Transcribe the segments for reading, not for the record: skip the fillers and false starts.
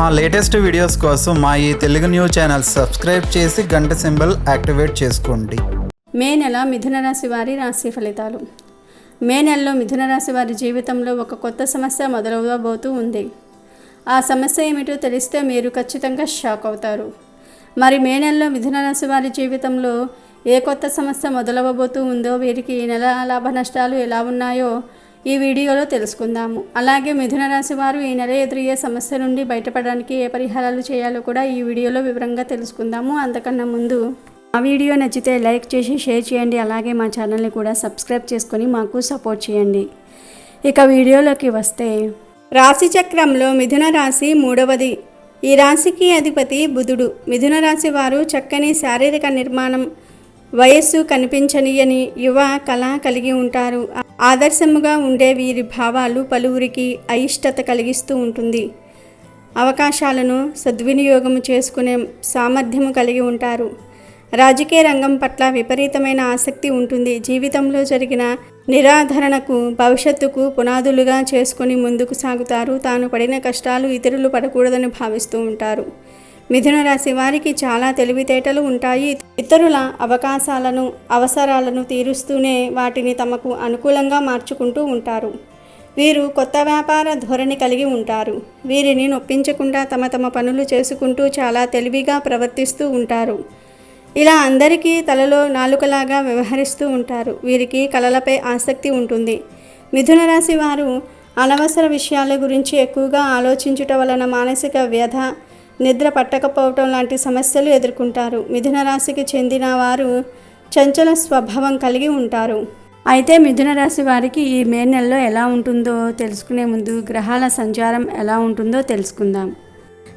మా latest videos కోసం మా ఈ తెలుగు న్యూస్ ఛానల్ సబ్స్క్రైబ్ చేసి గంట సింబల్ యాక్టివేట్ చేసుకోండి. మే నెల మిథున రాశి వారి రాశి ఫలితాలు. మే నెలలో మిథున రాశి వారి జీవితంలో ఒక కొత్త సమస్య మొదలవబోతూ ఉంది. ఆ సమస్య ఏమిటో తెలిస్తే మీరు ఖచ్చితంగా షాక్ అవుతారు. మరి మే నెలలో మిథున రాశి వారి జీవితంలో ఏ కొత్త సమస్య మొదలవబోతూ ఉందో, వీరికి ఈ నెల లాభ నష్టాలు ఎలా ఉన్నాయో ఈ వీడియోలో తెలుసుకుందాము. అలాగే మిథున రాశి వారు ఈ నెల ఎదురయ్యే సమస్య నుండి బయటపడడానికి ఏ పరిహారాలు చేయాలో కూడా ఈ వీడియోలో వివరంగా తెలుసుకుందాము. అంతకన్నా ముందు ఆ వీడియో నచ్చితే లైక్ చేసి షేర్ చేయండి. అలాగే మా ఛానల్ని కూడా సబ్స్క్రైబ్ చేసుకొని మాకు సపోర్ట్ చేయండి. ఇక వీడియోలోకి వస్తే, రాశి చక్రంలో మిథున రాశి మూడవది. ఈ రాశికి అధిపతి బుధుడు. మిథున రాశి వారు చక్కని శారీరక నిర్మాణం, వయస్సు కనిపించనియని యువ కళ కలిగి ఉంటారు. ఆదర్శముగా ఉండే వీరి భావాలు పలువురికి అయిష్టత కలిగిస్తూ ఉంటుంది. అవకాశాలను సద్వినియోగం చేసుకునే సామర్థ్యము కలిగి ఉంటారు. రాజకీయ రంగం పట్ల విపరీతమైన ఆసక్తి ఉంటుంది. జీవితంలో జరిగిన నిరాధరణకు భవిష్యత్తుకు పునాదులుగా చేసుకుని ముందుకు సాగుతారు. తాను పడిన కష్టాలు ఇతరులు పడకూడదని భావిస్తూ ఉంటారు. మిథున రాశి వారికి చాలా తెలివితేటలు ఉంటాయి. ఇతరుల అవసరాలను తీరుస్తూనే వాటిని తమకు అనుకూలంగా మార్చుకుంటూ ఉంటారు. వీరు కొత్త వ్యాపార ధోరణి కలిగి ఉంటారు. వీరిని నొప్పించకుండా తమ పనులు చేసుకుంటూ చాలా తెలివిగా ప్రవర్తిస్తూ ఉంటారు. ఇలా అందరికీ తలలో నాలుకలాగా వ్యవహరిస్తూ ఉంటారు. వీరికి కళలపై ఆసక్తి ఉంటుంది. మిథున రాశి వారు అనవసర విషయాల గురించి ఎక్కువగా ఆలోచించుట వలన మానసిక వ్యధ, నిద్ర పట్టకపోవటం లాంటి సమస్యలు ఎదుర్కొంటారు. మిథున రాశికి చెందిన వారు చంచల స్వభావం కలిగి ఉంటారు. అయితే మిథున రాశి వారికి ఈ మే నెలలో ఎలా ఉంటుందో తెలుసుకునే ముందు గ్రహాల సంచారం ఎలా ఉంటుందో తెలుసుకుందాం.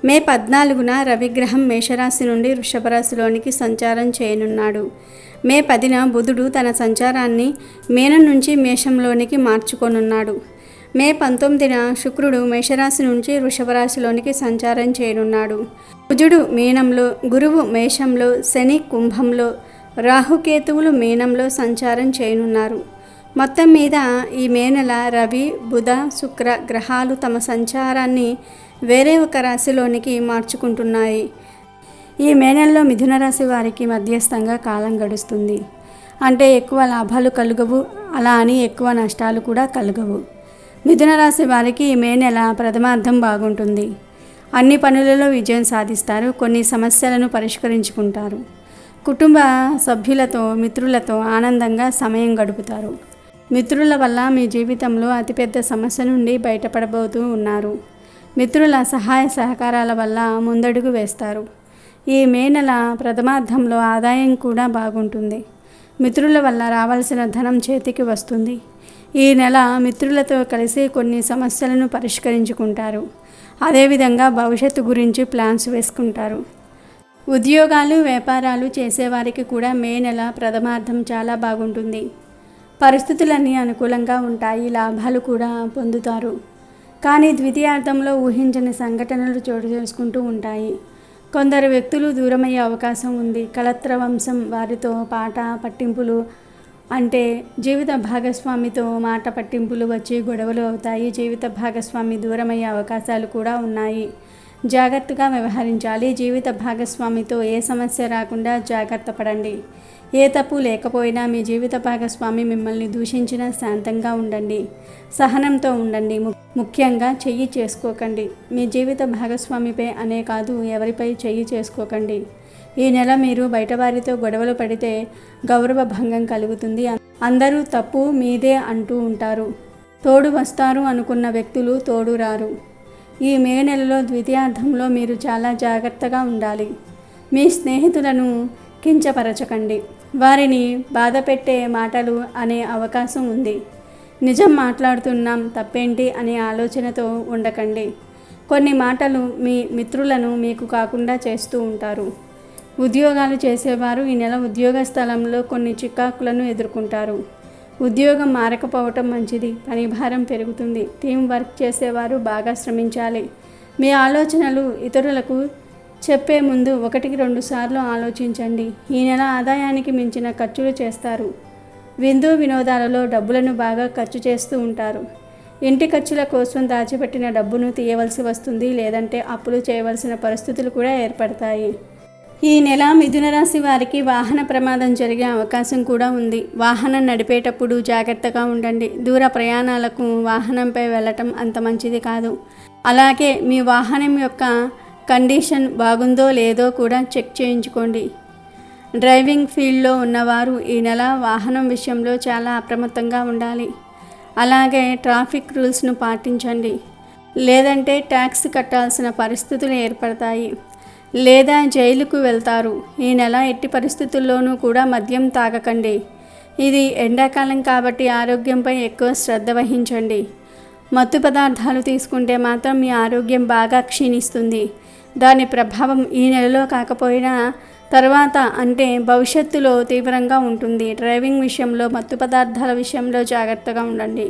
మే 14న రవిగ్రహం మేషరాశి నుండి వృషభ రాశిలోనికి సంచారం చేయనున్నాడు. మే 10న బుధుడు తన సంచారాన్ని మీనం నుంచి మేషంలోనికి మార్చుకోనున్నాడు. మే 19న శుక్రుడు మేషరాశి నుంచి వృషభ రాశిలోనికి సంచారం చేయనున్నాడు. కుజుడు మీనంలో, గురువు మేషంలో, శని కుంభంలో, రాహుకేతువులు మీనంలో సంచారం చేయనున్నారు. మొత్తం మీద ఈ మే నెల రవి, బుధ, శుక్ర గ్రహాలు తమ సంచారాన్ని వేరే ఒక రాశిలోనికి మార్చుకుంటున్నాయి. ఈ మే నెలలో మిథున రాశి వారికి మధ్యస్థంగా కాలం గడుస్తుంది. అంటే ఎక్కువ లాభాలు కలుగవు, అలా అని ఎక్కువ నష్టాలు కూడా కలుగవు. మిథున రాశి వారికి ఈ మే నెల ప్రథమార్థం బాగుంటుంది. అన్ని పనులలో విజయం సాధిస్తారు. కొన్ని సమస్యలను పరిష్కరించుకుంటారు. కుటుంబ సభ్యులతో, మిత్రులతో ఆనందంగా సమయం గడుపుతారు. మిత్రుల వల్ల మీ జీవితంలో అతిపెద్ద సమస్య నుండి బయటపడబోతూ ఉన్నారు. మిత్రుల సహాయ సహకారాల వల్ల ముందడుగు వేస్తారు. ఈ మే నెల ప్రథమార్థంలో ఆదాయం కూడా బాగుంటుంది. మిత్రుల వల్ల రావాల్సిన ధనం చేతికి వస్తుంది. ఈ నెల మిత్రులతో కలిసి కొన్ని సమస్యలను పరిష్కరించుకుంటారు. అదేవిధంగా భవిష్యత్తు గురించి ప్లాన్స్ వేసుకుంటారు. ఉద్యోగాలు, వ్యాపారాలు చేసేవారికి కూడా మే నెల ప్రథమార్థం చాలా బాగుంటుంది. పరిస్థితులన్నీ అనుకూలంగా ఉంటాయి. లాభాలు కూడా పొందుతారు. కానీ ద్వితీయార్థంలో ఊహించని సంఘటనలు చోటు చేసుకుంటూ ఉంటాయి. కొందరు వ్యక్తులు దూరమయ్యే అవకాశం ఉంది. కళత్ర వంశం వారితో పాట పట్టింపులు, అంటే జీవిత భాగస్వామితో మాట పట్టింపులు వచ్చి గొడవలు అవుతాయి. జీవిత భాగస్వామి దూరమయ్యే అవకాశాలు కూడా ఉన్నాయి. జాగ్రత్తగా వ్యవహరించాలి. జీవిత భాగస్వామితో ఏ సమస్య రాకుండా జాగ్రత్త పడండి. ఏ తప్పు లేకపోయినా మీ జీవిత భాగస్వామి మిమ్మల్ని దూషించినా శాంతంగా ఉండండి. సహనంతో ఉండండి. ముఖ్యంగా చెయ్యి చేసుకోకండి. మీ జీవిత భాగస్వామిపై అనే కాదు, ఎవరిపై చెయ్యి చేసుకోకండి. ఈ నెల మీరు బయటవారితో గొడవలు పడితే గౌరవ భంగం కలుగుతుంది. అందరూ తప్పు మీదే అంటూ ఉంటారు. తోడు వస్తారు అనుకున్న వ్యక్తులు తోడు రారు. ఈ మే నెలలో ద్వితీయార్థంలో మీరు చాలా జాగ్రత్తగా ఉండాలి. మీ స్నేహితులను కించపరచకండి. వారిని బాధ పెట్టే మాటలు అనే అవకాశం ఉంది. నిజం మాట్లాడుతున్నాం, తప్పేంటి అనే ఆలోచనతో ఉండకండి. కొన్ని మాటలు మీ మిత్రులను మీకు కాకుండా చేస్తూ ఉంటారు. ఉద్యోగాలు చేసేవారు ఈ నెల ఉద్యోగ స్థలంలో కొన్ని చికాకులను ఎదుర్కొంటారు. ఉద్యోగం మారకపోవటం మంచిది. పని భారం పెరుగుతుంది. టీం వర్క్ చేసేవారు బాగా శ్రమించాలి. మీ ఆలోచనలు ఇతరులకు చెప్పే ముందు 1-2 సార్లు ఆలోచించండి. ఈ నెల ఆదాయానికి మించిన ఖర్చులు చేస్తారు. విందు వినోదాలలో డబ్బులను బాగా ఖర్చు చేస్తూ ఉంటారు. ఇంటి ఖర్చుల కోసం దాచిపెట్టిన డబ్బును తీయవలసి వస్తుంది, లేదంటే అప్పులు చేయవలసిన పరిస్థితులు కూడా ఏర్పడతాయి. ఈ నెల మిథున రాశి వారికి వాహన ప్రమాదం జరిగే అవకాశం కూడా ఉంది. వాహనం నడిపేటప్పుడు జాగ్రత్తగా ఉండండి. దూర ప్రయాణాలకు వాహనంపై వెళ్ళటం అంత మంచిది కాదు. అలాగే మీ వాహనం యొక్క కండిషన్ బాగుందో లేదో కూడా చెక్ చేయించుకోండి. డ్రైవింగ్ ఫీల్డ్లో ఉన్నవారు ఈ నెల వాహనం విషయంలో చాలా అప్రమత్తంగా ఉండాలి. అలాగే ట్రాఫిక్ రూల్స్ను పాటించండి, లేదంటే ట్యాక్స్ కట్టాల్సిన పరిస్థితులు ఏర్పడతాయి, లేదా జైలుకు వెళ్తారు. ఈ నెల ఎట్టి పరిస్థితుల్లోనూ కూడా మద్యం తాగకండి. ఇది ఎండాకాలం కాబట్టి ఆరోగ్యంపై ఎక్కువ శ్రద్ధ వహించండి. మత్తు పదార్థాలు తీసుకుంటే మాత్రం మీ ఆరోగ్యం బాగా క్షీణిస్తుంది. దాని ప్రభావం ఈ నెలలో కాకపోయినా తర్వాత అంటే భవిష్యత్తులో తీవ్రంగా ఉంటుంది. డ్రైవింగ్ విషయంలో మత్తు పదార్థాల విషయంలో జాగ్రత్తగా ఉండండి,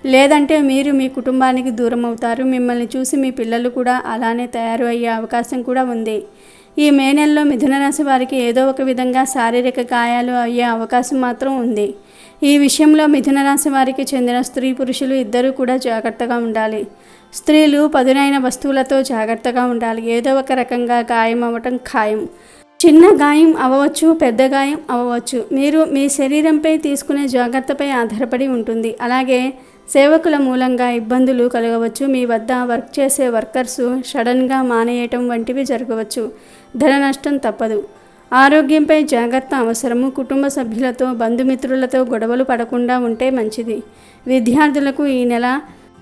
లేదంటే మీరు మీ కుటుంబానికి దూరం అవుతారు. మిమ్మల్ని చూసి మీ పిల్లలు కూడా అలానే తయారు అయ్యే అవకాశం కూడా ఉంది. ఈ మే నెలలో మిథున రాశి వారికి ఏదో ఒక విధంగా శారీరక గాయాలు అయ్యే అవకాశం మాత్రం ఉంది. ఈ విషయంలో మిథున రాశి వారికి చెందిన స్త్రీ పురుషులు ఇద్దరూ కూడా జాగ్రత్తగా ఉండాలి. స్త్రీలు పదునైన వస్తువులతో జాగ్రత్తగా ఉండాలి. ఏదో ఒక రకంగా గాయం అవ్వటం ఖాయం. చిన్న గాయం అవ్వవచ్చు, పెద్ద గాయం అవ్వవచ్చు. మీరు మీ శరీరంపై తీసుకునే జాగ్రత్తపై ఆధారపడి ఉంటుంది. అలాగే సేవకుల మూలంగా ఇబ్బందులు కలగవచ్చు. మీ వద్ద వర్క్ చేసే వర్కర్స్ సడన్గా మానేయటం వంటివి జరగవచ్చు. ధన నష్టం తప్పదు. ఆరోగ్యంపై జాగ్రత్త అవసరము. కుటుంబ సభ్యులతో బంధుమిత్రులతో గొడవలు పడకుండా ఉంటే మంచిది. విద్యార్థులకు ఈ నెల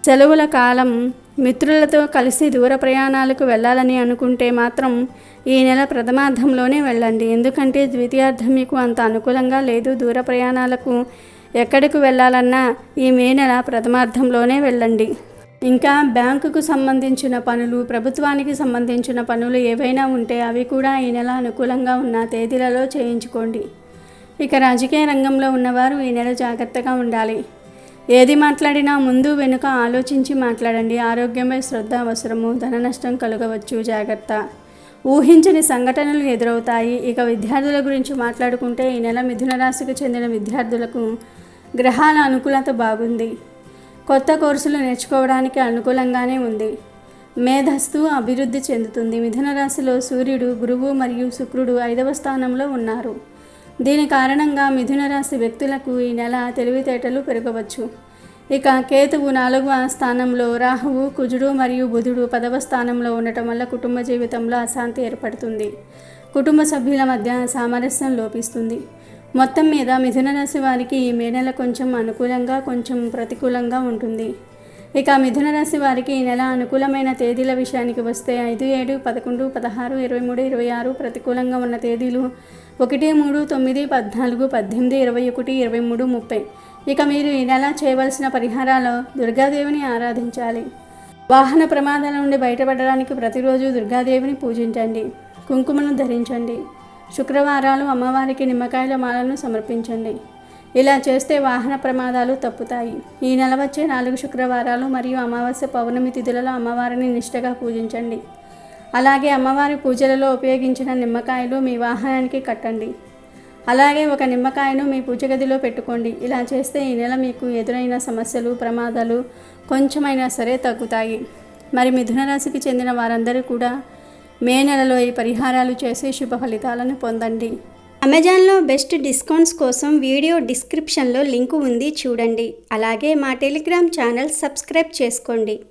సెలవుల కాలం. మిత్రులతో కలిసి దూర ప్రయాణాలకు వెళ్ళాలని అనుకుంటే మాత్రం ఈ నెల ప్రథమార్థంలోనే వెళ్ళండి. ఎందుకంటే ద్వితీయార్థం మీకు అంత అనుకూలంగా లేదు. దూర ప్రయాణాలకు ఎక్కడికి వెళ్ళాలన్నా ఈ మే నెల ప్రథమార్థంలోనే వెళ్ళండి. ఇంకా బ్యాంకుకు సంబంధించిన పనులు, ప్రభుత్వానికి సంబంధించిన పనులు ఏవైనా ఉంటే అవి కూడా ఈ నెల అనుకూలంగా ఉన్న తేదీలలో చేయించుకోండి. ఇక రాజకీయ రంగంలో ఉన్నవారు ఈ నెల జాగ్రత్తగా ఉండాలి. ఏది మాట్లాడినా ముందు వెనుక ఆలోచించి మాట్లాడండి. ఆరోగ్యమై శ్రద్ధ అవసరము. ధన నష్టం కలగవచ్చు, జాగ్రత్త. ఊహించని సంఘటనలు ఎదురవుతాయి. ఇక విద్యార్థుల గురించి మాట్లాడుకుంటే ఈ నెల మిథున రాశికి చెందిన విద్యార్థులకు గ్రహాల అనుకూలత బాగుంది. కొత్త కోర్సులు నేర్చుకోవడానికి అనుకూలంగానే ఉంది. మేధస్సు అభివృద్ధి చెందుతుంది. మిథున రాశిలో సూర్యుడు, గురువు మరియు శుక్రుడు 5వ స్థానంలో ఉన్నారు. దీని కారణంగా మిథున రాశి వ్యక్తులకు ఈ నెల తెలివితేటలు పెరగవచ్చు. ఇక కేతువు 4వ స్థానంలో, రాహువు, కుజుడు మరియు బుధుడు 10వ స్థానంలో ఉండటం వల్ల కుటుంబ జీవితంలో అశాంతి ఏర్పడుతుంది. కుటుంబ సభ్యుల మధ్య సామరస్యం లోపిస్తుంది. మొత్తం మీద మిథున రాశి వారికి ఈ మే నెల కొంచెం అనుకూలంగా, కొంచెం ప్రతికూలంగా ఉంటుంది. ఇక మిథున రాశి వారికి ఈ నెల అనుకూలమైన తేదీల విషయానికి వస్తే 5, 7, 11, 16, 23, 26 ప్రతికూలంగా ఉన్న తేదీలు 1, 3, 9, 14, 18, 21, 23, 30. ఇక మీరు ఈ నెల చేయవలసిన పరిహారాలు దుర్గాదేవిని ఆరాధించాలి. వాహన ప్రమాదాల నుండి బయటపడడానికి ప్రతిరోజు దుర్గాదేవిని పూజించండి. కుంకుమను ధరించండి. శుక్రవారాలు అమ్మవారికి నిమ్మకాయల మాలను సమర్పించండి. ఇలా చేస్తే వాహన ప్రమాదాలు తప్పుతాయి. ఈ నెల వచ్చే 4 శుక్రవారాలు మరియు అమావాస్య పౌర్ణమి తిథులలో అమ్మవారిని నిష్ఠగా పూజించండి. అలాగే అమ్మవారి పూజలలో ఉపయోగించిన నిమ్మకాయలు మీ వాహనానికి కట్టండి. అలాగే ఒక నిమ్మకాయను మీ పూజ గదిలో పెట్టుకోండి. ఇలా చేస్తే ఈ నెల మీకు ఎదురైన సమస్యలు, ప్రమాదాలు కొంచెమైనా సరే తగ్గుతాయి. మరి మిథున రాశికి చెందిన వారందరూ కూడా మే నెలలో ఈ పరిహారాలు చేసి శుభ ఫలితాలను పొందండి. అమెజాన్లో బెస్ట్ డిస్కౌంట్స్ కోసం వీడియో డిస్క్రిప్షన్లో లింకు ఉంది, చూడండి. అలాగే మా టెలిగ్రామ్ ఛానల్ సబ్స్క్రైబ్ చేసుకోండి.